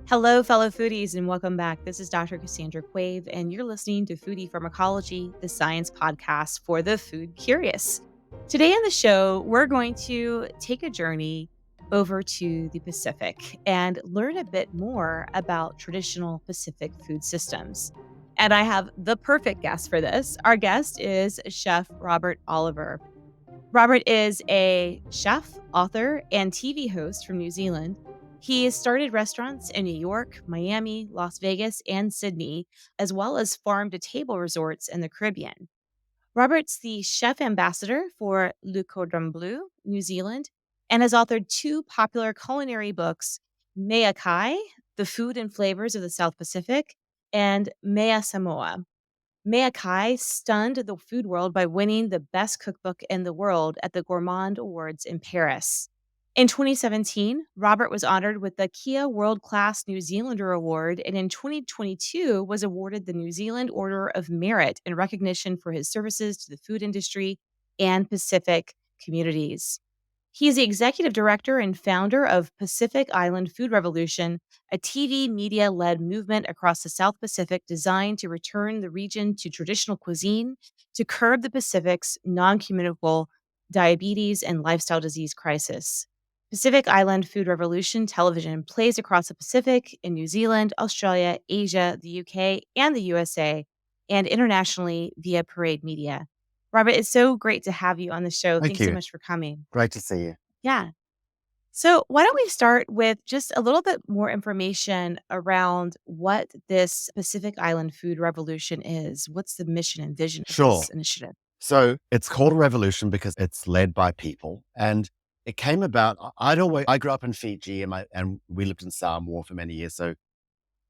Hello, fellow foodies, and welcome back. This is Dr. Cassandra Quave, and you're listening to Foodie Pharmacology, the science podcast for the food curious. Today on the show, we're going to take a journey over to the Pacific and learn a bit more about traditional Pacific food systems. And I have the perfect guest for this. Our guest is Chef Robert Oliver. Robert is a chef, author, and TV host from New Zealand. He has started restaurants in New York, Miami, Las Vegas, and Sydney, as well as farm to table resorts in the Caribbean. Robert's the chef ambassador for Le Cordon Bleu, New Zealand, and has authored two popular culinary books, Mea Kai, The Food and Flavors of the South Pacific, and Mea Samoa. Mea Kai stunned the food world by winning the best cookbook in the world at the Gourmand Awards in Paris. In 2017, Robert was honored with the Kia World Class New Zealander Award, and in 2022 was awarded the New Zealand Order of Merit in recognition for his services to the food industry and Pacific communities. He is the executive director and founder of Pacific Island Food Revolution, a TV media led movement across the South Pacific designed to return the region to traditional cuisine to curb the Pacific's non communicable diabetes and lifestyle disease crisis. Pacific Island Food Revolution television plays across the Pacific in New Zealand, Australia, Asia, the UK, and the USA, and internationally via Parade Media. Robert, it's so great to have you on the show. Thank Thanks so you. much for coming. Great to see you. Yeah. So, why don't we start with just a little bit more information around what this Pacific Island Food Revolution is? What's the mission and vision of Sure. this initiative? So it's called a revolution because it's led by people. And it came about, I grew up in Fiji and we lived in Samoa for many years. So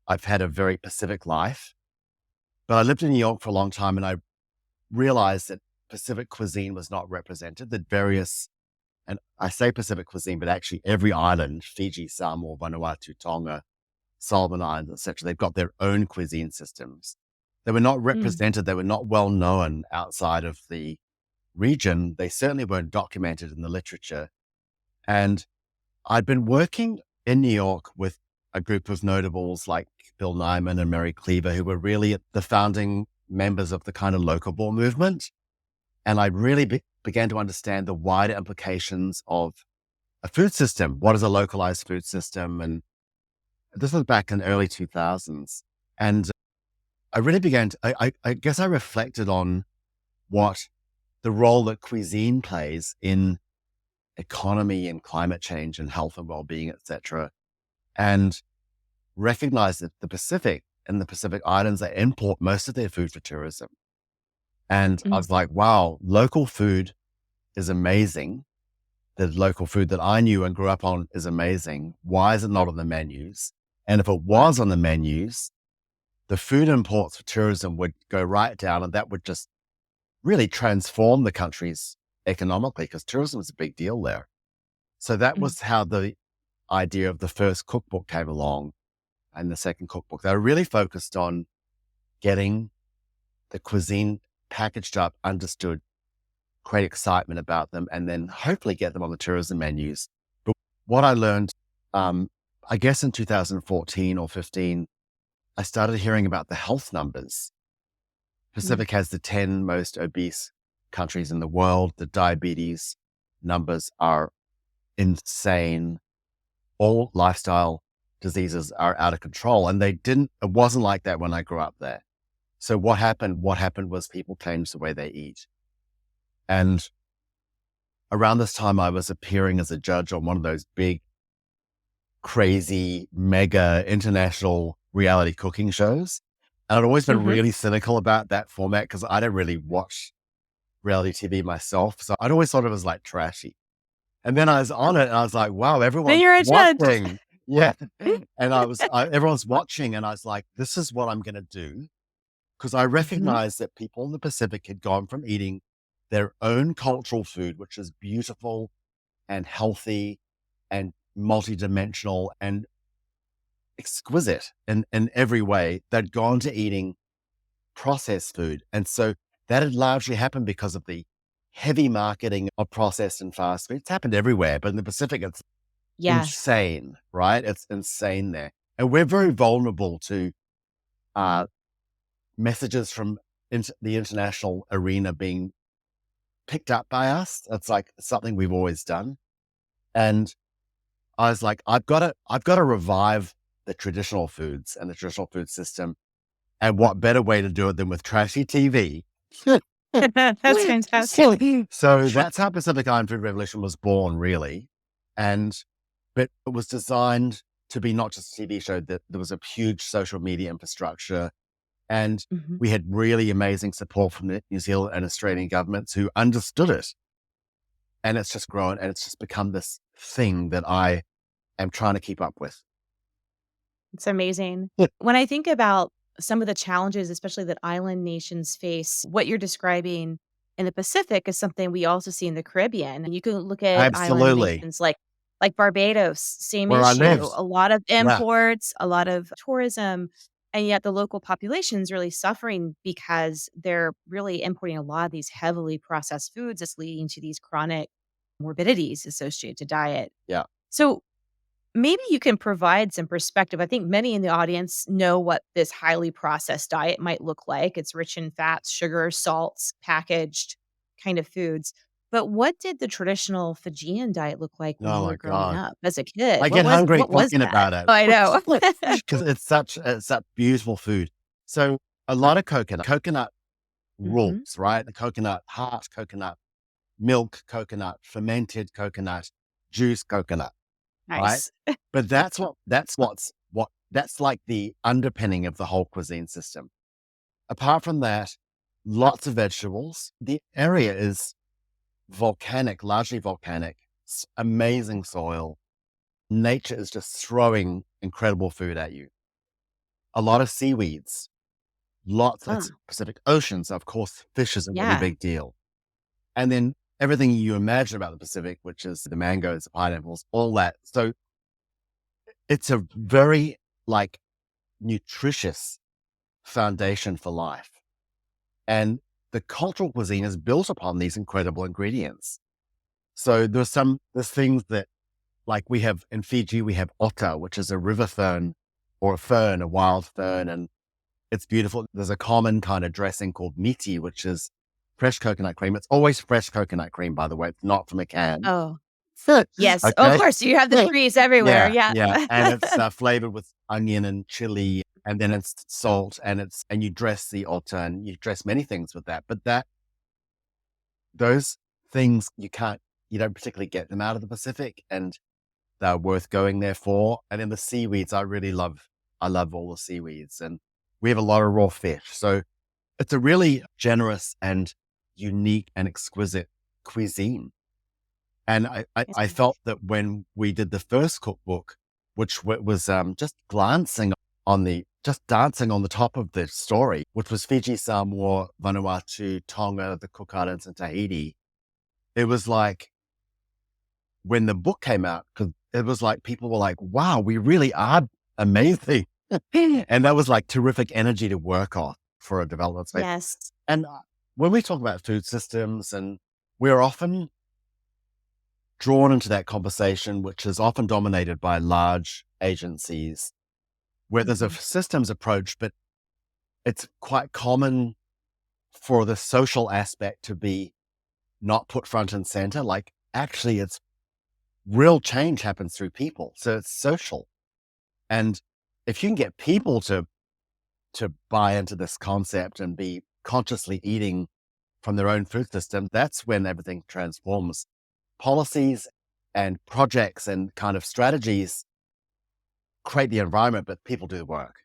I've had a very Pacific life. But I lived in New York for a long time and I realized that Pacific cuisine was not represented, that and I say Pacific cuisine, but actually every island, Fiji, Samoa, Vanuatu, Tonga, Solomon Islands, etc., they've got their own cuisine systems. They were not Mm, represented. They were not well known outside of the region. They certainly weren't documented in the literature. And I'd been working in New York with a group of notables like Bill Nyman and Mary Cleaver, who were really the founding members of the kind of local ball movement. And I really began to understand the wider implications of a food system. What is a localized food system? And this was back in the early 2000s. And I really began to, I guess I reflected on what the role that cuisine plays in economy and climate change and health and well-being, et cetera, and recognized that the Pacific and the Pacific Islands, they import most of their food for tourism. And I mm, was like, wow, local food is amazing. The local food that I knew and grew up on is amazing. Why is it not on the menus? And if it was on the menus, the food imports for tourism would go right down, and that would just really transform the countries economically because tourism is a big deal there. So that mm. was how the idea of the first cookbook came along and the second cookbook. They were really focused on getting the cuisine packaged up, understood, create excitement about them, and then hopefully get them on the tourism menus. But what I learned, I guess in 2014 or 15, I started hearing about the health numbers. Mm. Pacific has the 10 most obese countries in the world. The diabetes numbers are insane. All lifestyle diseases are out of control. And it wasn't like that when I grew up there. So what happened? What happened was people changed the way they eat. And around this time, I was appearing as a judge on one of those big, crazy, mega international reality cooking shows. And I'd always been Mhm. really cynical about that format because I don't really watch reality TV myself. So I'd always thought it was like trashy. And then I was on it and I was like, wow, Then everyone's you're a judge. watching. Yeah. And everyone's watching. And I was like, this is what I'm going to do. Because I Mhm. recognized that people in the Pacific had gone from eating their own cultural food, which is beautiful and healthy and multidimensional and exquisite in every way. They'd gone to eating processed food. And so that had largely happened because of the heavy marketing of processed and fast food. It's happened everywhere, but in the Pacific, it's Yes. insane, right? It's insane there. And we're very vulnerable to uh, messages from the international arena being picked up by us. It's like something we've always done. And I was like, I've got to revive the traditional foods and the traditional food system. And what better way to do it than with trashy TV? That's fantastic. So that's how Pacific Island Food Revolution was born, really. But it was designed to be not just a TV show, that there was a huge social media infrastructure. And Mhm. we had really amazing support from the New Zealand and Australian governments who understood it. And it's just grown and it's just become this thing that I am trying to keep up with. It's amazing. Yeah. When I think about some of the challenges, especially that island nations face, what you're describing in the Pacific is something we also see in the Caribbean. And you can look at island Absolutely. nations like Barbados, same Where I issue. lived. A lot of Yeah. imports, a lot of tourism, and yet the local population is really suffering because they're really importing a lot of these heavily processed foods that's leading to these chronic morbidities associated to diet. Yeah. So maybe you can provide some perspective. I think many in the audience know what this highly processed diet might look like. It's rich in fats, sugar, salts, packaged kind of foods. But what did the traditional Fijian diet look like when Oh you my were growing God. up as a kid? I get hungry What was talking that? about it Oh, I know. because it's such beautiful food. So a lot of coconut Mhm. rules, right? The coconut heart, coconut milk, coconut, fermented coconut, juice coconut, right? Nice. But that's like the underpinning of the whole cuisine system. Apart from that, lots of vegetables. The area is volcanic, largely volcanic, amazing soil. Nature is just throwing incredible food at you. A lot of seaweeds, it's Ah, Pacific Ocean. So of course, fish is a really yeah. big deal. And then everything you imagine about the Pacific, which is the mangoes, the pineapples, all that. So it's a very like nutritious foundation for life. And the cultural cuisine is built upon these incredible ingredients. So there's things that, like, we have in Fiji, we have otter, which is a river fern or a fern, a wild fern, and it's beautiful. There's a common kind of dressing called miti, which is fresh coconut cream. It's always fresh coconut cream, by the way. It's not from a can. Oh, yes. Oh, of Okay. course, you have the trees everywhere. Yeah, Yeah. yeah, and it's flavored with onion and chili, and then it's salt, and you dress the otter, and you dress many things with that. But those things you don't particularly get them out of the Pacific, and they're worth going there for. And then the seaweeds, I love all the seaweeds, and we have a lot of raw fish, so it's a really generous and unique and exquisite cuisine. And I Yeah. felt that when we did the first cookbook, which was just dancing on the top of the story, which was Fiji, Samoa, Vanuatu, Tonga, the Cook Islands, and Tahiti. It was like when the book came out, because it was like people were like, wow, we really are amazing. And that was like terrific energy to work on for a development space. Yes. And when we talk about food systems, and we're often drawn into that conversation, which is often dominated by large agencies, where there's a Mhm. systems approach, but it's quite common for the social aspect to be not put front and center. Like, actually, it's real change happens through people. So it's social. And if you can get people to buy into this concept and be consciously eating from their own food system, that's when everything transforms. Policies and projects and kind of strategies create the environment, but people do the work.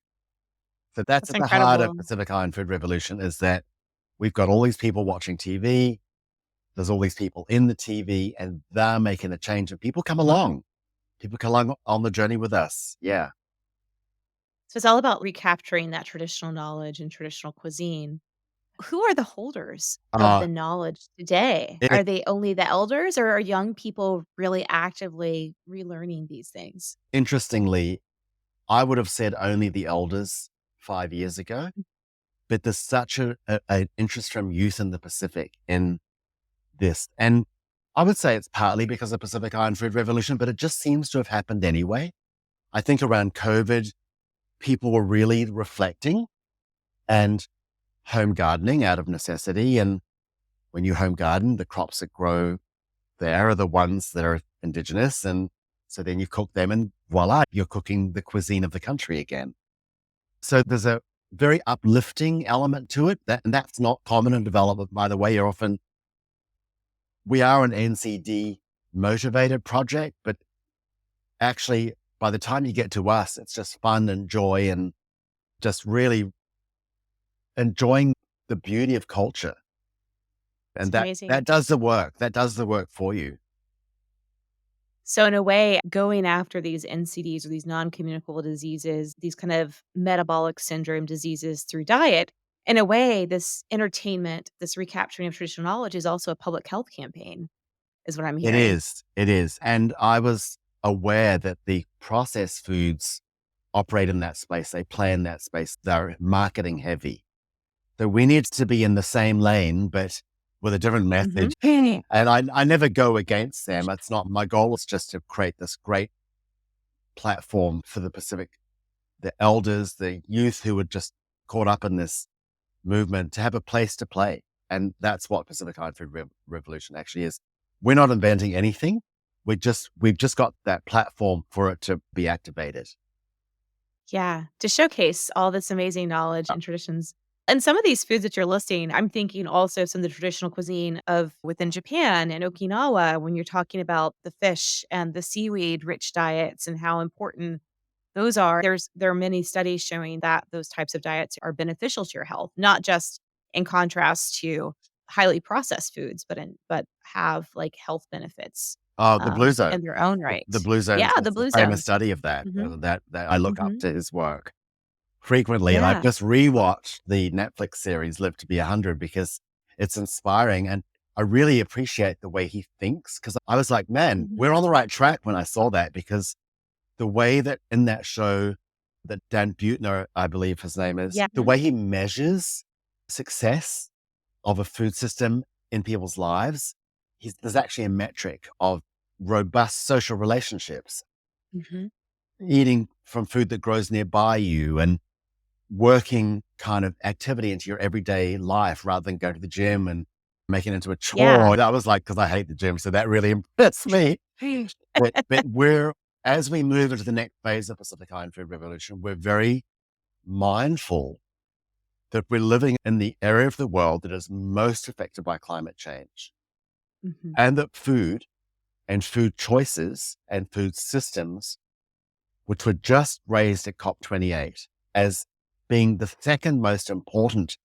So that's That's at the heart of incredible. Pacific Island Food Revolution, is that we've got all these people watching TV. There's all these people in the TV, and they're making a change, and people come along. People come along on the journey with us. Yeah. So it's all about recapturing that traditional knowledge and traditional cuisine. Who are the holders of Uh, the knowledge today? it, Are they only the elders or are young people really actively relearning these things? Interestingly, I would have said only the elders 5 years ago, but there's such an interest from youth in the Pacific in this. And I would say it's partly because of the Pacific Island Food Revolution, but it just seems to have happened anyway. I think around COVID, people were really reflecting and home gardening out of necessity. And when you home garden, the crops that grow there are the ones that are indigenous. And so then you cook them and voila, you're cooking the cuisine of the country again. So there's a very uplifting element to it. And that's not common in development, by the way. We are an NCD motivated project, but actually by the time you get to us, it's just fun and joy and just really enjoying the beauty of culture. It's And that amazing. does the work. That does the work for you. So in a way, going after these NCDs or these non-communicable diseases, these kind of metabolic syndrome diseases through diet, in a way, this entertainment, this recapturing of traditional knowledge is also a public health campaign, is what I'm It hearing. is. It is. And I was aware that the processed foods operate in that space. They play in that space. They're marketing heavy. So we need to be in the same lane, but with a different Mhm. message. And I never go against them. It's not my goal is just to create this great platform for the Pacific, the elders, the youth who were just caught up in this movement to have a place to play. And that's what Pacific Island Food Revolution actually is. We're not inventing anything. We've just got that platform for it to be activated. Yeah, to showcase all this amazing knowledge and traditions. And some of these foods that you're listing, I'm thinking also some of the traditional cuisine of within Japan and Okinawa when you're talking about the fish and the seaweed rich diets and how important those are. There are many studies showing that those types of diets are beneficial to your health, not just in contrast to highly processed foods, but have like health benefits Oh, the Blue in Zone. their own The right. Blue Zone Yeah, the is a blue famous zone. study of that, Mhm. that I look up Mhm. to his work frequently. And I've Yeah. just rewatched the Netflix series Live to Be 100 because it's inspiring. And I really appreciate the way he thinks because I was like, man, Mhm. we're on the right track when I saw that because the way that in that show that Dan Buettner, I believe his name is, Yeah. the way he measures success of a food system in people's lives, there's actually a metric of robust social relationships, Mhm. eating from food that grows nearby you and working kind of activity into your everyday life rather than going to the gym and making it into a Yeah. chore. That was like, because I hate the gym. So that really impressed me. But as we move into the next phase of Pacific Island Food Revolution, we're very mindful that we're living in the area of the world that is most affected by climate change Mhm. and that food and food choices and food systems, which were just raised at COP28 as being the second most important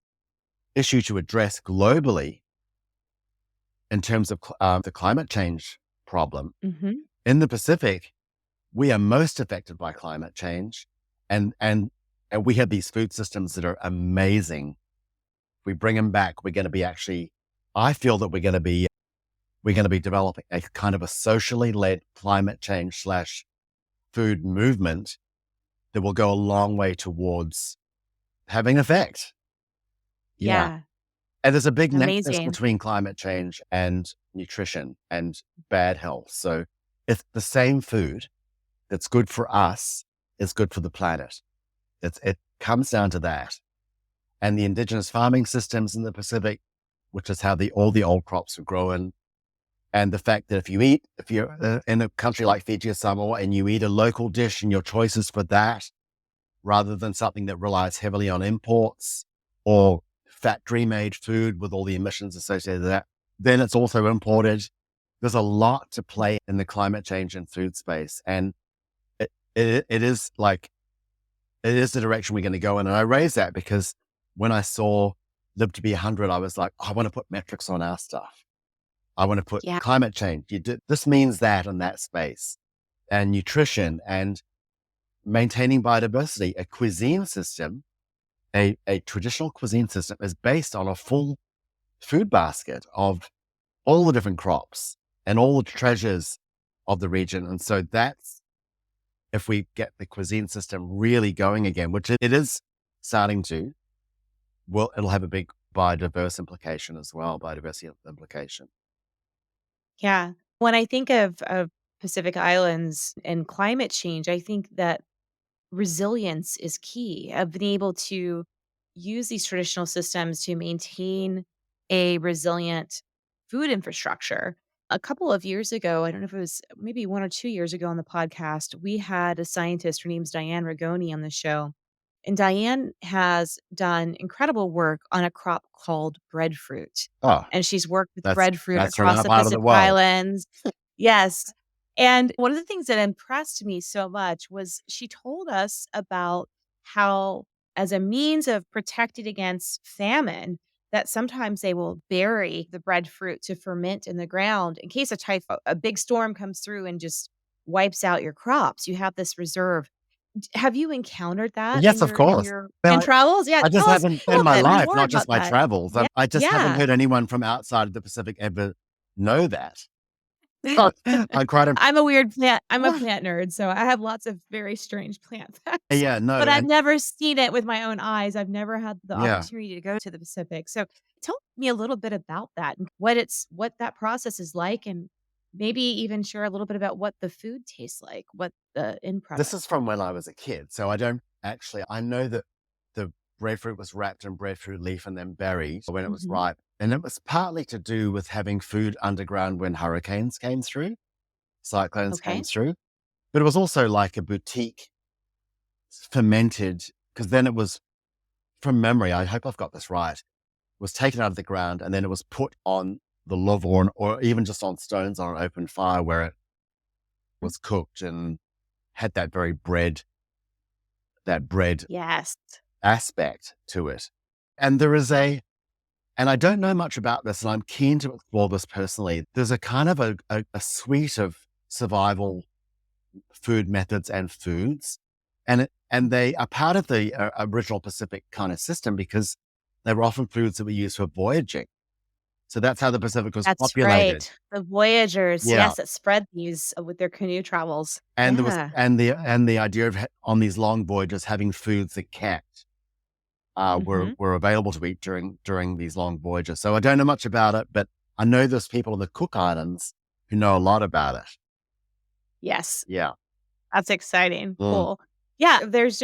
issue to address globally in terms of the climate change problem. Mhm. In the Pacific, we are most affected by climate change, and and and we have these food systems that are amazing. If we bring them back, we're going to be actually. I feel that we're going to be developing a kind of a socially led climate change slash food movement that will go a long way towards having effect. Yeah. Yeah. And there's a big nexus Amazing. between climate change and nutrition and bad health. So it's the same food that's good for us is good for the planet. It comes down to that. And the indigenous farming systems in the Pacific, which is how all the old crops were grown. And the fact that if you're in a country like Fiji or Samoa and you eat a local dish and your choice is for that, rather than something that relies heavily on imports or factory made food with all the emissions associated with that, then it's also imported. There's a lot to play in the climate change and food space. And it is like, it is the direction we're going to go in. And I raise that because when I saw Live to Be 100, I was like, I want to put metrics on our stuff. I want to put Yeah. climate change. This means that in that space and nutrition and maintaining biodiversity, a cuisine system. A traditional cuisine system is based on a full food basket of all the different crops and all the treasures of the region. And so that's if we get the cuisine system really going again, which it is starting to, well, it'll have a big biodiverse implication as well, biodiversity implication. Yeah. When I think of Pacific Islands and climate change, I think that resilience is key of being able to use these traditional systems to maintain a resilient food infrastructure. A couple of years ago, I don't know if it was maybe 1 or 2 years ago on the podcast, we had a scientist, her name's Diane Ragoni on the show. And Diane has done incredible work on a crop called breadfruit. Oh, And she's worked with that's breadfruit that's from across our the part of the Pacific world. Islands. Yes. And one of the things that impressed me so much was she told us about how, as a means of protecting against famine, that sometimes they will bury the breadfruit to ferment in the ground in case a big storm comes through and just wipes out your crops. You have this reserve. Have you encountered that Yes, of in course. your But in travels? Yeah, I just tell us haven't a in little my bit life, more not just about my that. travels. Yeah, I just haven't yeah. heard anyone from outside of the Pacific ever know that. So, I'm quite I'm a plant nerd, so I have lots of very strange plant facts, yeah, no, but I've and never seen it with my own eyes. I've never had the yeah. opportunity to go to the Pacific. So tell me a little bit about that and what that process is like, and maybe even share a little bit about what the food tastes like, what the end This product. is from when I was a kid, so I know that the breadfruit was wrapped in breadfruit leaf and then buried when it was Mhm. ripe, and it was partly to do with having food underground when hurricanes came through, cyclones came Okay. through, but it was also like a boutique fermented, because then it was, from memory, I hope I've got this right, was taken out of the ground and then it was put on the love or even just on stones on an open fire where it Mm. was cooked and had that bread Yes. aspect to it. And and I don't know much about this, and I'm keen to explore this personally. There's a kind of a suite of survival food methods and foods, and they are part of the original Pacific kind of system because they were often foods that were used for voyaging. So that's how the Pacific was That's populated. right. The voyagers, Yeah. yes, that spread these with their canoe travels. And there was Yeah. and the idea of on these long voyages having foods that kept Mhm. were available to eat during these long voyages. So I don't know much about it, but I know there's people in the Cook Islands who know a lot about it. Yes. Yeah. That's exciting. Mm. Cool. Yeah, there's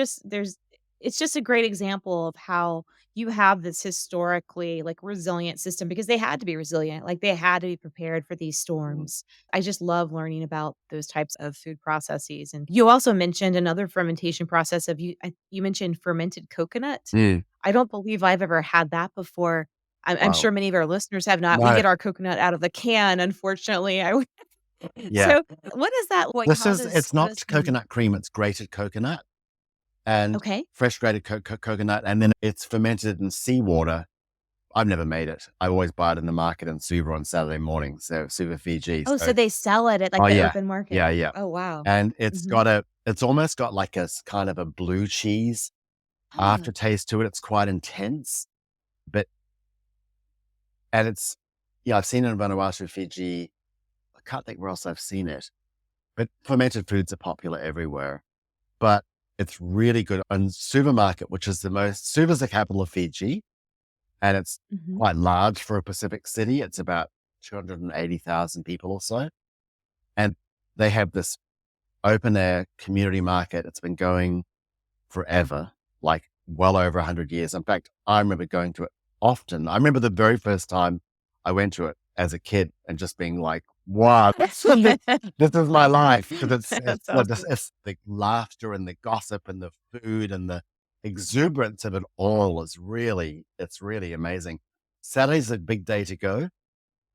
it's just a great example of how you have this historically, like, resilient system because they had to be resilient, like, they had to be prepared for these Mm. storms. I just love learning about those types of food processes, and you also mentioned another fermentation process of you mentioned fermented coconut. Mm. I don't believe I've ever had that before. I'm Wow. sure many of our listeners have not. We No. get our coconut out of the can, unfortunately. I Yeah. so what is that like, It's how does not coconut cream, it's grated coconut and okay. fresh grated coconut, and then it's fermented in seawater. I've never made it. I always buy it in the market in Suva on Saturday mornings, so Suva, Fiji. Oh, so So, they sell it at, like, oh the yeah, open market. yeah, yeah, Oh, wow. and Mhm. it's almost got like kind of a blue cheese Ah, aftertaste to it. It's quite intense, but and it's yeah, I've seen it in Vanuatu, Fiji. I can't think where else I've seen it, but fermented foods are popular everywhere. But it's really good on Supermarket, which is Suva's the capital of Fiji, and it's mhm. quite large for a Pacific city. It's about 280,000 people or so. And they have this open air community market. It's been going forever, like well over 100 years. In fact, I remember going to it often. I remember the very first time I went to it as a kid and just being like, wow, this is my life. Because That's awesome. it's the laughter and the gossip and the food and the exuberance of it all it's really amazing. Saturday's a big day to go.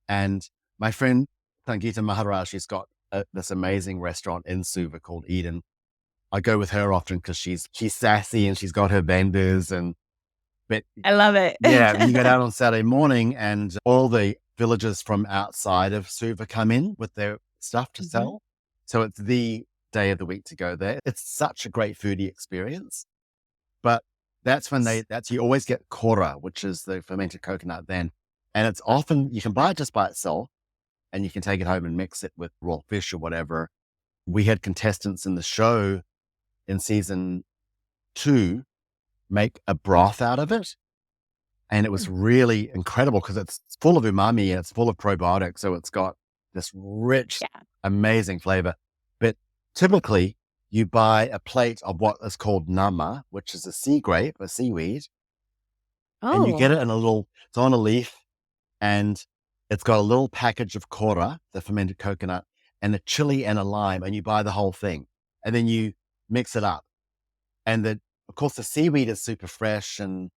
And my friend Sangeeta Maharaj, she's got this amazing restaurant in Suva called Eden. I go with her often because she's sassy and she's got her vendors but I love it. yeah, you go down on Saturday morning and all the villagers from outside of Suva come in with their stuff to Mhm. sell. So it's the day of the week to go there. It's such a great foodie experience. But S you always get kora, which is the fermented coconut then. And it's often, you can buy it just by itself and you can take it home and mix it with raw fish or whatever. We had contestants in the show in season 2 make a broth out of it. And it was Mm, really incredible because it's full of umami and it's full of probiotics. So it's got this rich, yeah. amazing flavor. But typically, you buy a plate of what is called nama, which is a sea grape, a seaweed, and you Oh, get it in it's on a leaf, and it's got a little package of kora, the fermented coconut, and a chili and a lime, and you buy the whole thing. And then you mix it up. And of course, the seaweed is super fresh, and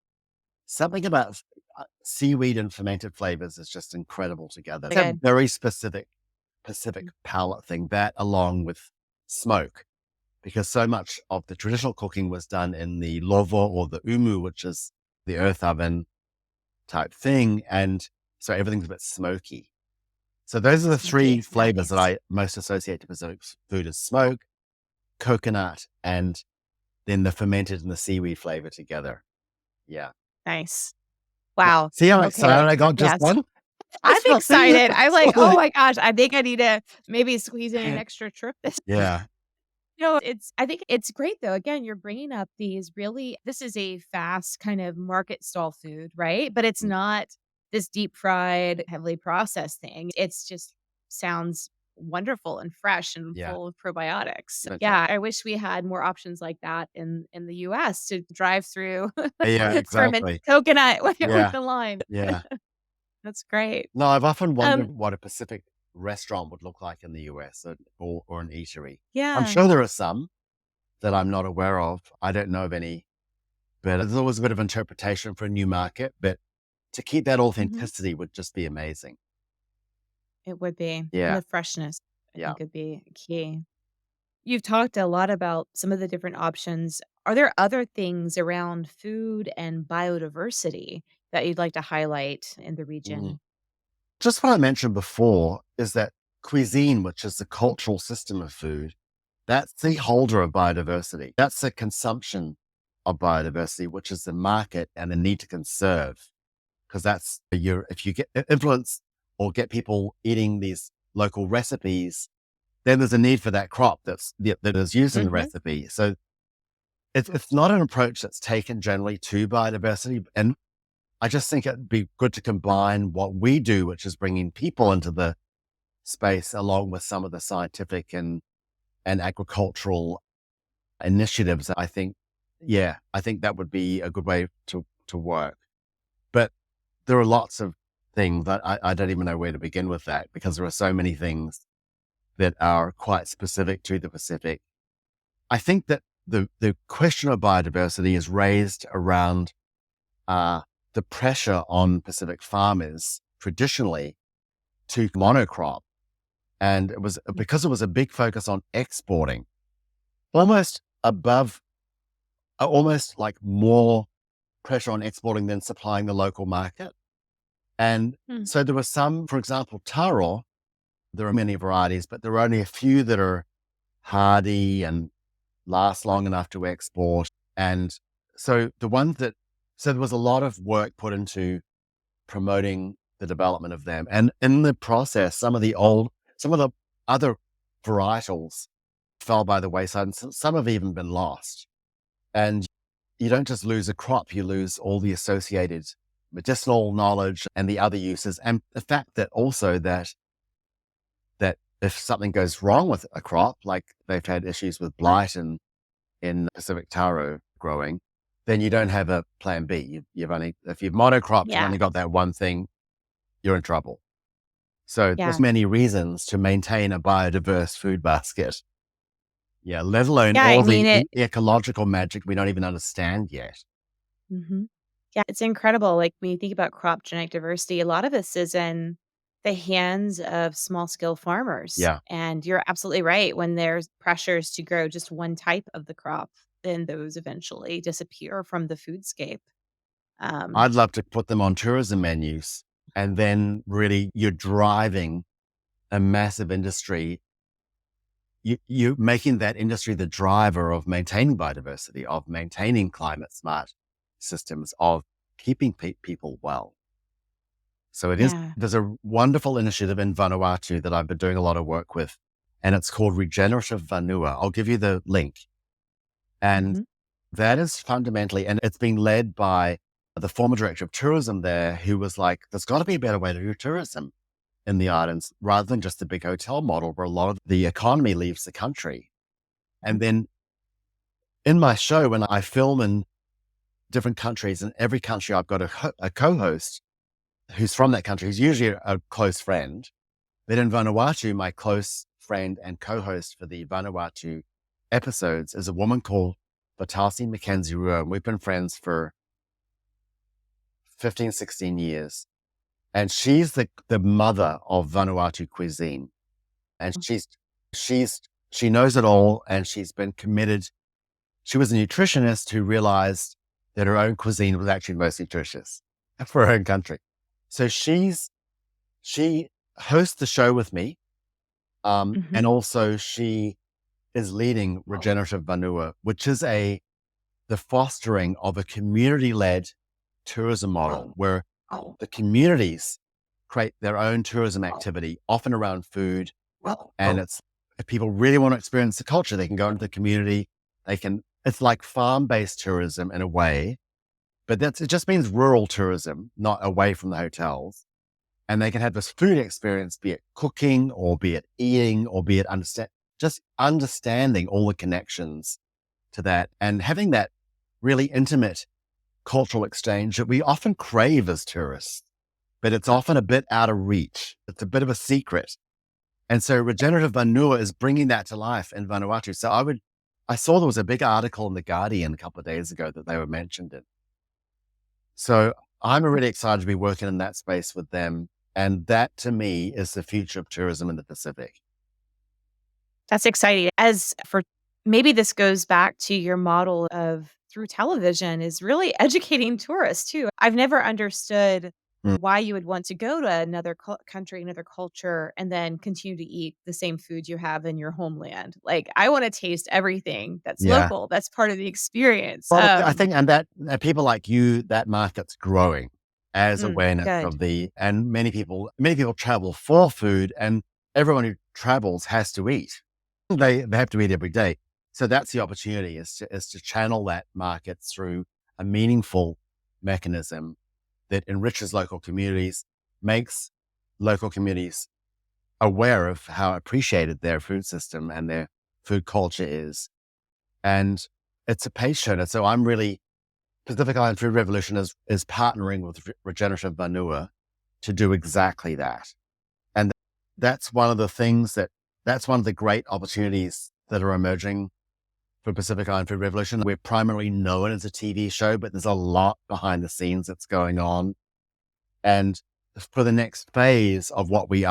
something about seaweed and fermented flavors is just incredible together. It's a good. very specific Pacific palate thing, that along with smoke, because so much of the traditional cooking was done in the lovo or the umu, which is the earth oven type thing. And so everything's a bit smoky. So those are the three Smoky. flavors that Nice. I most associate to Pacific food: is smoke, coconut, and then the fermented and the seaweed flavor together. Yeah. Nice. Yeah. Wow. See how excited Okay. I got just Yes. then? I'm It's not- excited. I'm like, oh Like- my gosh, I think I need to maybe squeeze in an extra trip this yeah. I think it's great though. Again, you're bringing up these really this is a fast kind of market stall food, right? But it's Mm, not this deep fried, heavily processed thing. It's just sounds wonderful and fresh and yeah. full of probiotics. Fantastic. Yeah, I wish we had more options like that in the US to drive through Yeah, fermented exactly. coconut with Yeah. the lime. Yeah. That's great. No, I've often Um, wondered what a Pacific restaurant would look like in the US, or an eatery. I'm yeah. sure there are some that I'm not aware of. I don't know of any, but there's always a bit of interpretation for a new market. But to keep that Mhm. authenticity would just be amazing. It would be. And Yeah. the freshness, I Yeah. think, would be key. You've talked a lot about some of the different options. Are there other things around food and biodiversity that you'd like to highlight in the Mm. region? Just what I mentioned before is that cuisine, which is the cultural system of food, that's the holder of biodiversity. That's the consumption of biodiversity, which is the market and the need to conserve. Because that's if you get influence or get people eating these local recipes, then there's a need for that crop that is used in the Mhm. recipe. So it's not an approach that's taken generally to biodiversity. And I just think it'd be good to combine what we do, which is bringing people into the space, along with some of the scientific and agricultural initiatives. I think that would be a good way to work. But there are lots of things that I don't even know where to begin with that, because there are so many things that are quite specific to the Pacific. I think that the question of biodiversity is raised around the pressure on Pacific farmers traditionally to monocrop. And it was Mm. because it was a big focus on exporting, almost above, almost like more pressure on exporting than supplying the local market. And Hmm. so there were some, for example, taro, there are many varieties, but there are only a few that are hardy and last long enough to export. And so so there was a lot of work put into promoting the development of them. And in the process, some of the other varietals fell by the wayside, and some have even been lost. And you don't just lose a crop, you lose all the associated medicinal knowledge and the other uses. And the fact that also that if something goes wrong with a crop, like they've had issues with blight in Pacific taro growing, then you don't have a plan B. If you've monocropped, you've Yeah. only got that one thing, you're in trouble. So there's Yeah. many reasons to maintain a biodiverse food basket. Yeah, let alone Yeah, I all mean the it ecological magic we don't even understand yet. Mhm. Yeah, it's incredible, like, when you think about crop genetic diversity, a lot of this is in the hands of small scale farmers, Yeah, and you're absolutely right, when there's pressures to grow just one type of the crop, then those eventually disappear from the foodscape. Um, I'd love to put them on tourism menus, and then really you're driving a massive industry. You're making that industry the driver of maintaining biodiversity, of maintaining climate smart systems, of keeping people well. So yeah. there's a wonderful initiative in Vanuatu that I've been doing a lot of work with, and it's called Regenerative Vanua. I'll give you the link. And Mhm. that is fundamentally, and it's being led by the former director of tourism there, who was like, there's got to be a better way to do tourism in the islands rather than just the big hotel model where a lot of the economy leaves the country. And then in my show, when I film in different countries, in every country, I've got a co-host who's from that country, who's usually a close friend. But in Vanuatu, my close friend and co-host for the Vanuatu episodes is a woman called Vatasi Mackenzie Rua. And we've been friends for 15, 16 years. And she's the mother of Vanuatu cuisine. And she knows it all, and she's been committed. She was a nutritionist who realized that her own cuisine was actually the most nutritious for her own country. So she hosts the show with me. And also she is leading Regenerative Vanua, which is the fostering of a community-led tourism model where the communities create their own tourism activity, often around food. And if people really want to experience the culture, they can go into the community. It's like farm-based tourism in a way, but it just means rural tourism, not away from the hotels. And they can have this food experience, be it cooking or be it eating or be it just understanding all the connections to that and having that really intimate cultural exchange that we often crave as tourists, but it's often a bit out of reach. It's a bit of a secret. And so Regenerative Vanua is bringing that to life in Vanuatu. So I saw there was a big article in The Guardian a couple of days ago that they were mentioned in. So I'm really excited to be working in that space with them. And that to me is the future of tourism in the Pacific. That's exciting. As for maybe this goes back to your model of through television is really educating tourists too. I've never understood why you would want to go to another country, another culture, and then continue to eat the same food you have in your homeland. Like, I want to taste everything that's Yeah. local. That's part of the experience. Well, I think, and that people like you, that market's growing as awareness good. and many people travel for food, and everyone who travels has to eat. They have to eat every day. So that's the opportunity is to channel that market through a meaningful mechanism that enriches local communities, makes local communities aware of how appreciated their food system and their food culture is. And it's a patient. And so Pacific Island Food Revolution is partnering with Regenerative Vanua to do exactly that. And that's one of the great opportunities that are emerging for Pacific Island Food Revolution. We're primarily known as a TV show, but there's a lot behind the scenes that's going on. And for the next phase of what we're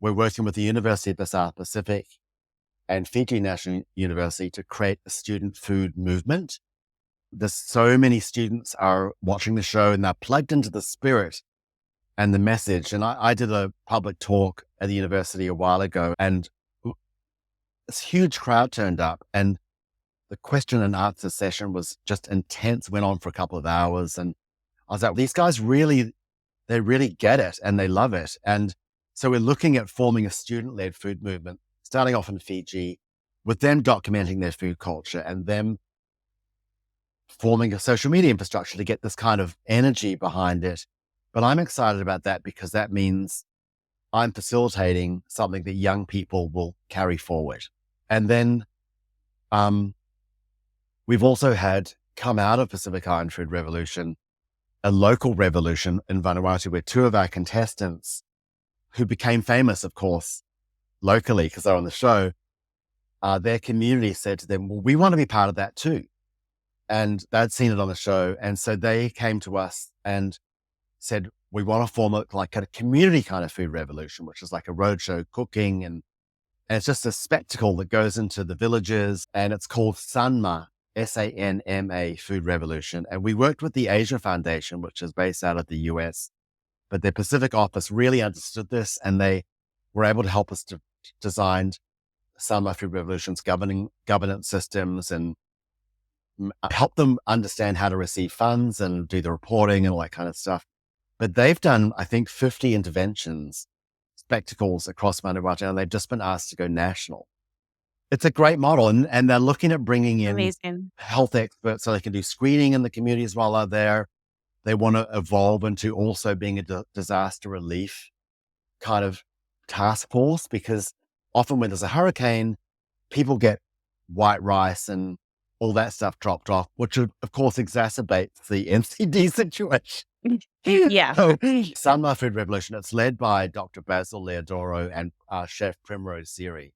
working with the University of the South Pacific and Fiji National University to create a student food movement. There's so many students are watching the show and they're plugged into the spirit and the message. And I did a public talk at the university a while ago, and this huge crowd turned up, and the question and answer session was just intense, went on for a couple of hours. And I was like, these guys they really get it and they love it. And so we're looking at forming a student-led food movement, starting off in Fiji, with them documenting their food culture and them forming a social media infrastructure to get this kind of energy behind it. But I'm excited about that because that means I'm facilitating something that young people will carry forward. And then we've also had come out of Pacific Island Food Revolution, a local revolution in Vanuatu where two of our contestants who became famous, of course, locally because they're on the show, their community said to them, well, we want to be part of that too. And they'd seen it on the show. And so they came to us and said, we want to form a community kind of food revolution, which is like a roadshow cooking. And it's just a spectacle that goes into the villages. And it's called Sanma, SANMA Food Revolution. And we worked with the Asia Foundation, which is based out of the US, but their Pacific office really understood this. And they were able to help us to design Sanma Food Revolution's governance systems and help them understand how to receive funds and do the reporting and all that kind of stuff. But they've done, I think, 50 interventions, spectacles across Vanuatu, and they've just been asked to go national. It's a great model. And they're looking at bringing in Amazing. health experts so they can do screening in the communities while they're there. They want to evolve into also being a disaster relief kind of task force, because often when there's a hurricane, people get white rice and all that stuff dropped off, which of course exacerbates the NCD situation. Yeah, So, Sunma Food Revolution, it's led by Dr. Basil Leodoro and Chef Primrose Siri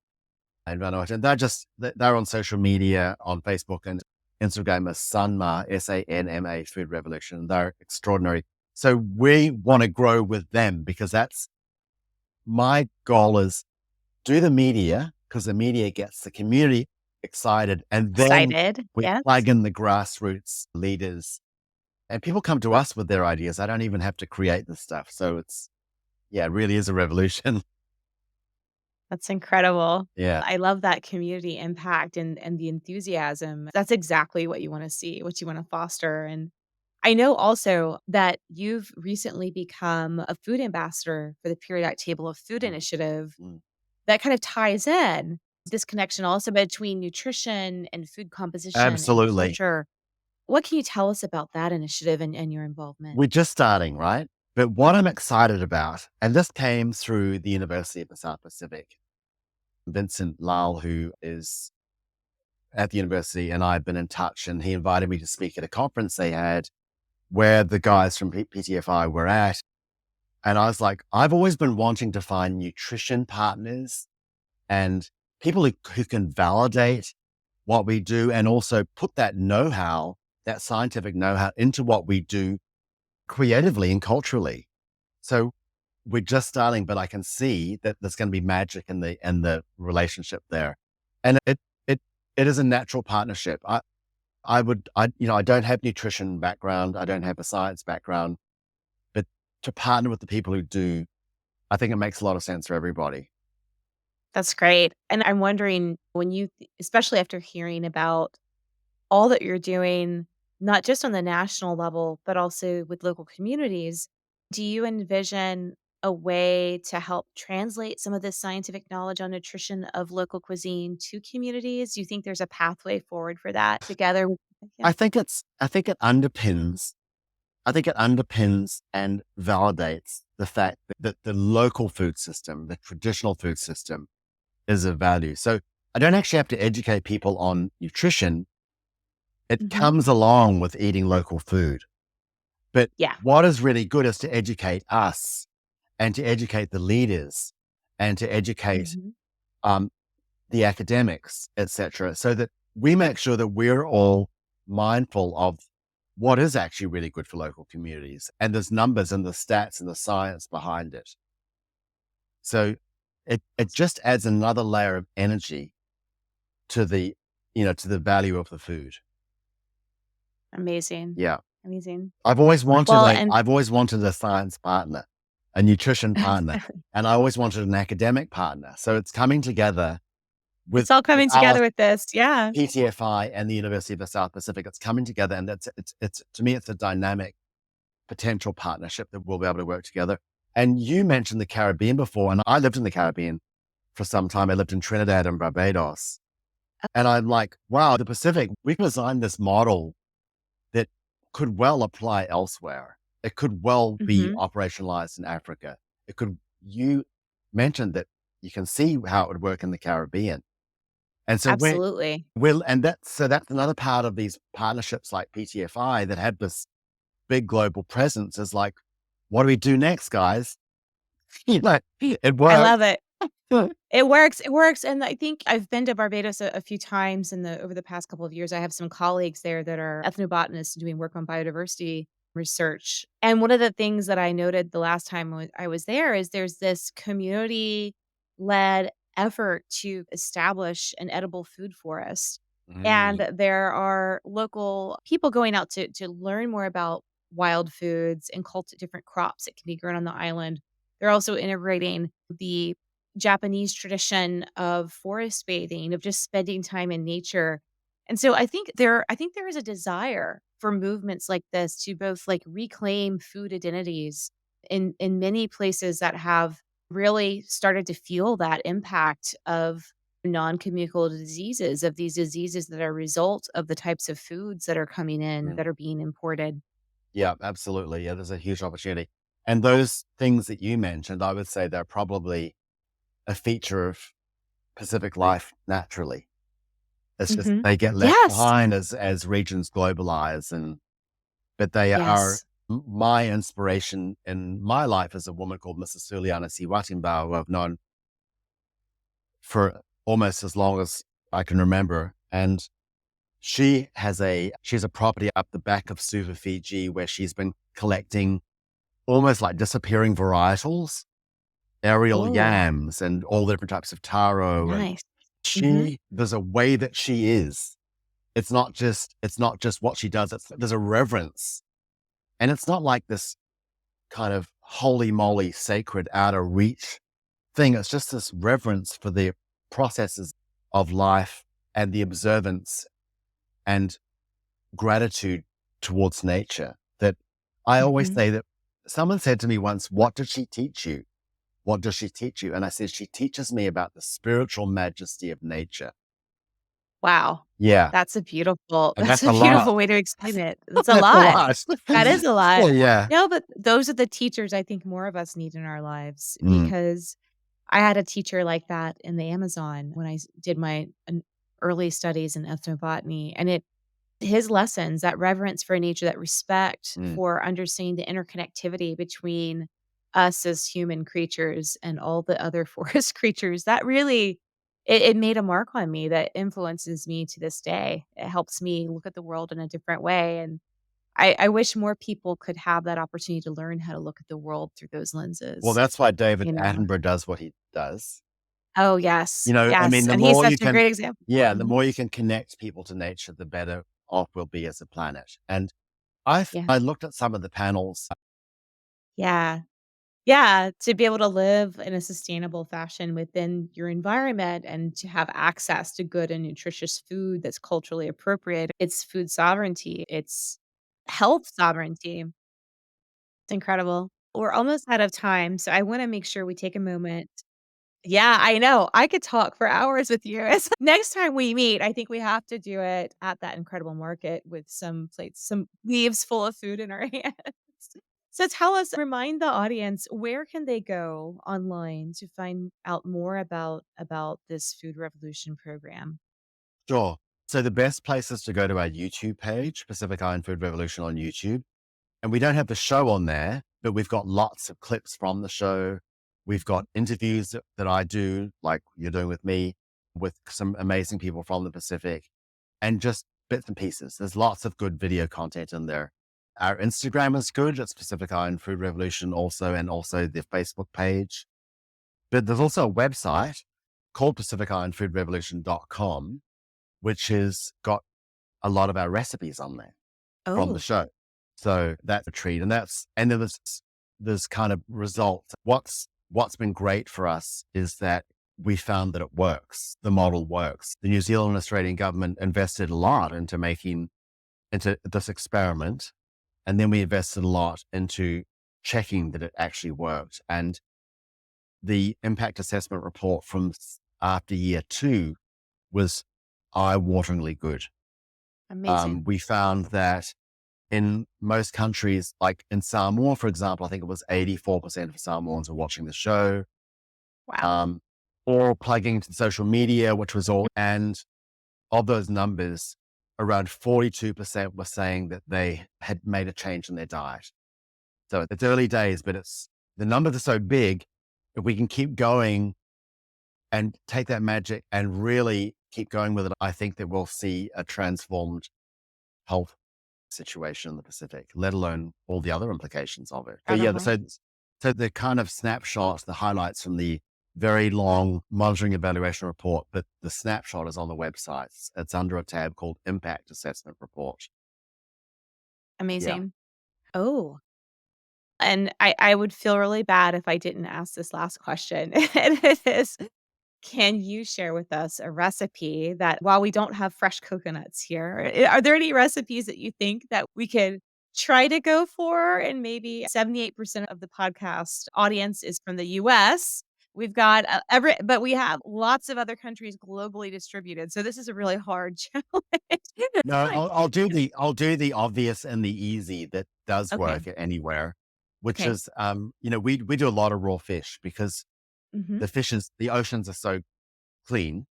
in Vanuatu. And they're on social media, on Facebook and Instagram as Sanma, Sanma Food Revolution. They're extraordinary. So we want to grow with them because that's my goal is do the media because the media gets the community excited. And then excited. we Yes. plug in the grassroots leaders and people come to us with their ideas. I don't even have to create the stuff. So it really is a revolution. That's incredible. Yeah. I love that community impact and the enthusiasm. That's exactly what you wanna see, what you wanna foster, and I know also that you've recently become a food ambassador for the Periodic Table of Food Mm, initiative mm. that kind of ties in this connection also between nutrition and food composition and Absolutely. culture. What can you tell us about that initiative and your involvement? We're just starting, right? But what I'm excited about, and this came through the University of the South Pacific, Vincent Lal, who is at the university, and I've been in touch, and he invited me to speak at a conference they had where the guys from PTFI were at. And I was like, I've always been wanting to find nutrition partners and people who can validate what we do and also put that know-how, that scientific know-how into what we do creatively and culturally. So we're just starting, but I can see that there's going to be magic in the relationship there. And it is a natural partnership. I don't have nutrition background. I don't have a science background, but to partner with the people who do, I think it makes a lot of sense for everybody. That's great, and I'm wondering when especially after hearing about all that you're doing, not just on the national level, but also with local communities, do you envision a way to help translate some of this scientific knowledge on nutrition of local cuisine to communities? Do you think there's a pathway forward for that together? Yeah. I think it underpins and validates the fact that the local food system, the traditional food system is of value. So I don't actually have to educate people on nutrition. It Mhm. comes along with eating local food. But Yeah. what is really good is to educate us and to educate the leaders and to educate Mhm. um, the academics, etc., so that we make sure that we're all mindful of what is actually really good for local communities. And there's numbers and the stats and the science behind it. So it just adds another layer of energy to to the value of the food. Amazing. Yeah. Amazing. Well, and I've always wanted a science partner, a nutrition partner, and I always wanted an academic partner. So it's coming together it's with all with coming our together with this. Yeah. PTFI and the University of the South Pacific. It's coming together, and it's to me, it's a dynamic potential partnership that we'll be able to work together. And you mentioned the Caribbean before, and I lived in the Caribbean for some time. I lived in Trinidad and Barbados, and I'm like, wow, the Pacific. We've designed this model that could well apply elsewhere. It could well be Mhm. operationalized in Africa. You mentioned that you can see how it would work in the Caribbean. And so Absolutely. that's another part of these partnerships like PTFI that have this big global presence is like, what do we do next, guys? It I works. love it. It works, and I think I've been to Barbados a few times over the past couple of years. I have some colleagues there that are ethnobotanists doing work on biodiversity research, and one of the things that I noted the last time I was there is there's this community-led effort to establish an edible food forest, Mm, and there are local people going out to learn more about wild foods and cultivate different crops that can be grown on the island. They're also integrating the Japanese tradition of forest bathing, of just spending time in nature. And so I think there is a desire for movements like this to both like reclaim food identities in many places that have really started to feel that impact of non-communicable diseases, of these diseases that are a result of the types of foods that are coming in mm. that are being imported. Yeah, absolutely. Yeah, there's a huge opportunity. And those things that you mentioned, I would say they're probably a feature of Pacific life naturally. It's just Mhm. they get left Yes. behind as regions globalize, but they are Yes. my inspiration in my life is a woman called Mrs. Suliana Siwatimba, who I've known for almost as long as I can remember. And she's a property up the back of Suva, Fiji, where she's been collecting almost like disappearing varietals, aerial Oh, yams and all the different types of taro. And nice. Mhm. there's a way that she is. It's not just what she does. There's a reverence. And it's not like this kind of holy moly sacred out of reach thing. It's just this reverence for the processes of life and the observance and gratitude towards nature that I always Mhm. say that someone said to me once, "What did she teach you? What does she teach you?" And I said, "She teaches me about the spiritual majesty of nature." Wow. Yeah. That's a beautiful And that's that's a a lot. beautiful way to explain it. That's a That's a lot. lot. That is a lot. Yeah. Yeah. No, but those are the teachers I think more of us need in our lives Mm. because I had a teacher like that in the Amazon when I did my early studies in ethnobotany, and it his lessons, that reverence for nature, that respect Mm. for understanding the interconnectivity between us as human creatures and all the other forest creatures, that really it made a mark on me that influences me to this day. It helps me look at the world in a different way, and I wish more people could have that opportunity to learn how to look at the world through those Well, lenses, that's why David you know? Attenborough does what he does. Oh, yes, I mean, yes, the and he's more such you a can, great example. yeah, the Mhm. more you can connect people to nature, the better off we'll be as a planet. And Yeah. I looked at some of the panels. Yeah. Yeah, to be able to live in a sustainable fashion within your environment and to have access to good and nutritious food that's culturally appropriate. It's food sovereignty, it's health sovereignty. It's incredible. We're almost out of time, so I wanna make sure we take a moment. Yeah, I know. I could talk for hours with you. It's next time we meet, I think we have to do it at that incredible market with some plates, some leaves full of food in our hands. So tell us, remind the audience, where can they go online to find out more about this food revolution program? Sure. So the best place is to go to our YouTube page, Pacific Island Food Revolution on YouTube. And we don't have the show on there, but we've got lots of clips from the show. We've got interviews that I do, like you're doing with me, with some amazing people from the Pacific, and just bits and pieces. There's lots of good video content in there. Our Instagram is good. It's Pacific Island Food Revolution also, and also the Facebook page. But there's also a website called pacificislandfoodrevolution.com, which has got a lot of our recipes on there from the Oh, show. So that's a treat. And then there's kind of results. What's been great for us is that we found that it works. The model works. The New Zealand and Australian government invested a lot into this experiment. And then we invested a lot into checking that it actually worked. And the impact assessment report from after year 2 was eye-wateringly good. amazing. We found that in most countries, like in Samoa, for example, I think it was 84% of Samoans were watching the show, Wow. um, or plugging into social media, which was all. And of those numbers, around 42% were saying that they had made a change in their diet. So it's early days, but the numbers are so big. If we can keep going and take that magic and really keep going with it, I think that we'll see a transformed health situation in the Pacific, let alone all the other implications of it. But yeah, Incredible. so the kind of snapshot, the highlights from the very long monitoring evaluation report, but the snapshot is on the website. It's under a tab called Impact Assessment Report. Yeah. Amazing. Oh, and I would feel really bad if I didn't ask this last question. And it is, can you share with us a recipe that while we don't have fresh coconuts here, are there any recipes that you think that we could try to go for? And maybe 78% of the podcast audience is from the US. We've got but we have lots of other countries globally distributed. So this is a really hard challenge. No, I'll do the obvious and the easy that does Okay. work anywhere, which Okay. is we do a lot of raw fish because Mhm. the oceans are so clean.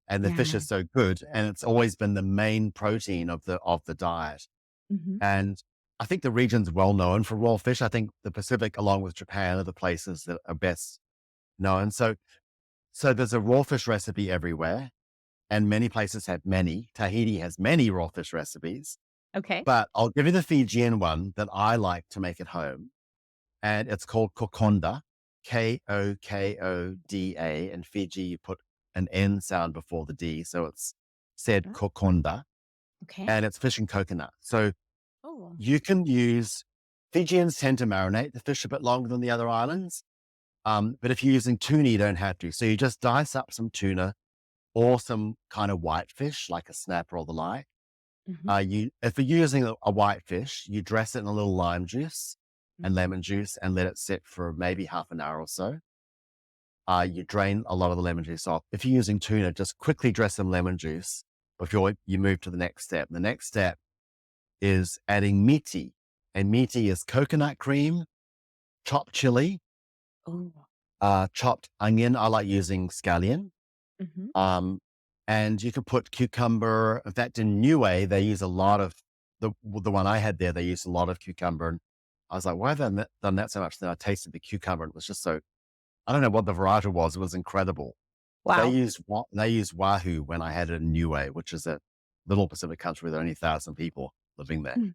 and the fish Yeah. is so good, and it's always been the main protein of the diet. Hmm. And I think the region's well known for raw fish. I think the Pacific, along with Japan, are the places that are best known. So there's a raw fish recipe everywhere, and many places have many. Tahiti has many raw fish recipes, Okay. but I'll give you the Fijian one that I like to make at home, and it's called kokonda, Kokoda. In Fiji, you put an N sound before the D, so it's said Oh, kokonda, okay. and it's fish and coconut. So Oh. you can use, Fijians tend to marinate the fish a bit longer than the other islands. But if you're using tuna, you don't have to. So you just dice up some tuna or some kind of white fish, like a snapper or the like. Hmm. If you're using a white fish, you dress it in a little lime juice and Hmm. lemon juice and let it sit for maybe half an hour or so. You drain a lot of the lemon juice off. If you're using tuna, just quickly dress some lemon juice before you move to the next step. The next step is adding miti, and miti is coconut cream, chopped chili, Oh. chopped onion. I like using scallion. Hmm. Um, and you could put cucumber. In fact, in Niue, they use a lot of the one I had there. They used a lot of cucumber. And I was like, why have they done that so much? Then I tasted the cucumber, and it was just so. I don't know what the variety was. It was incredible. Wow. They use wahoo when I had it in Niue, which is a little Pacific country with only 1,000 people living there. Mm.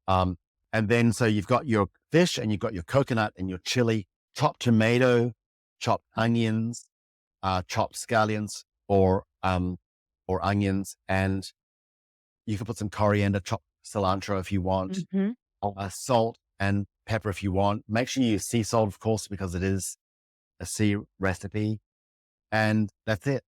Um, and then so you've got your fish and you've got your coconut and your chili, chopped tomato, chopped onions, chopped scallions or onions, and you can put some coriander, chopped cilantro if you want, Hmm. salt and pepper if you want. Make sure you use sea salt, of course, because it is a sea recipe, and that's it.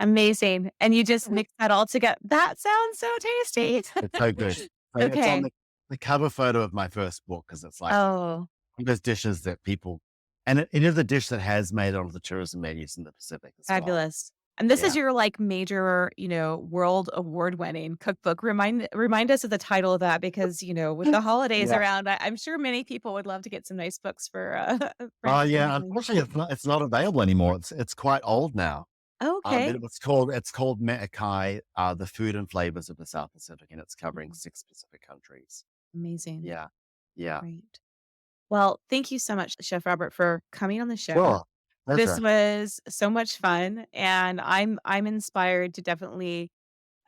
Amazing. And you just mix that all together. That sounds so tasty. It's so good. So it's on Okay. the cover photo of my first book because it's like Oh, one of those dishes that people, and it is a dish that has made it onto the tourism menus in the Pacific as well. fabulous. And this is Yeah. your like major, world award winning cookbook. Remind us of the title of that because, with the holidays Yeah. around, I'm sure many people would love to get some nice books for Oh, yeah. family. Unfortunately, it's not available anymore. It's quite old now. Okay. But it's called Me'akai, The Food and Flavors of the South Pacific, and it's covering Mhm. 6 Pacific countries. Amazing. Yeah. Yeah. Great. Well, thank you so much, Chef Robert, for coming on the show. Sure. This Pleasure. was so much fun, and I'm inspired to definitely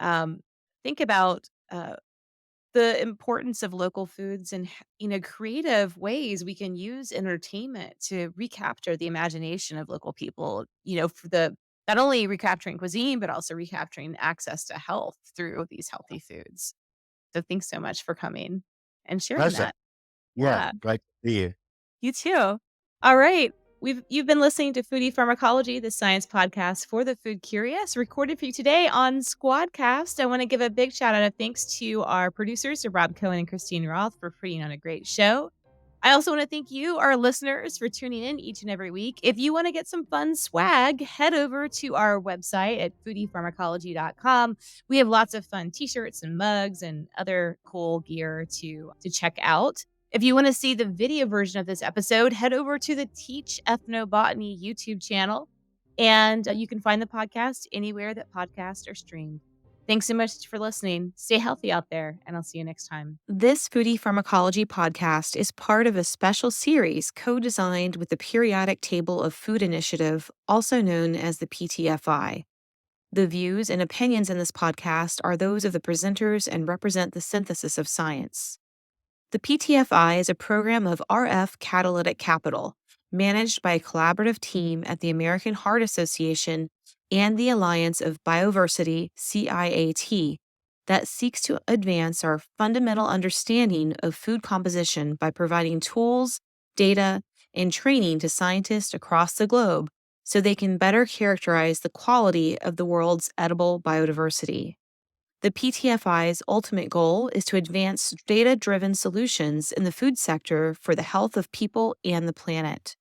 um, think about the importance of local foods and creative ways we can use entertainment to recapture the imagination of local people. For the not only recapturing cuisine but also recapturing access to health through these healthy foods. So thanks so much for coming and sharing Pleasure. that. Yeah. Yeah. Great to see you. You too. All right. You've been listening to Foodie Pharmacology, the science podcast for the food curious, recorded for you today on Squadcast. I want to give a big shout out of thanks to our producers, Rob Cohen and Christine Roth, for putting on a great show. I also want to thank you, our listeners, for tuning in each and every week. If you want to get some fun swag, head over to our website at foodiepharmacology.com. We have lots of fun t-shirts and mugs and other cool gear to check out. If you want to see the video version of this episode, head over to the Teach Ethnobotany YouTube channel, and you can find the podcast anywhere that podcasts are streamed. Thanks so much for listening. Stay healthy out there, and I'll see you next time. This Foodie Pharmacology podcast is part of a special series co designed with the Periodic Table of Food Initiative, also known as the PTFI. The views and opinions in this podcast are those of the presenters and represent the synthesis of science. The PTFI is a program of RF Catalytic Capital, managed by a collaborative team at the American Heart Association and the Alliance of Biodiversity, CIAT, that seeks to advance our fundamental understanding of food composition by providing tools, data, and training to scientists across the globe so they can better characterize the quality of the world's edible biodiversity. The PTFI's ultimate goal is to advance data driven solutions in the food sector for the health of people and the planet.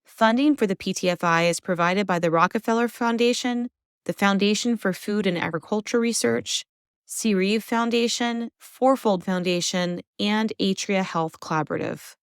Funding for the PTFI is provided by the Rockefeller Foundation, the Foundation for Food and Agriculture Research, CREVE Foundation, Fourfold Foundation, and Atria Health Collaborative.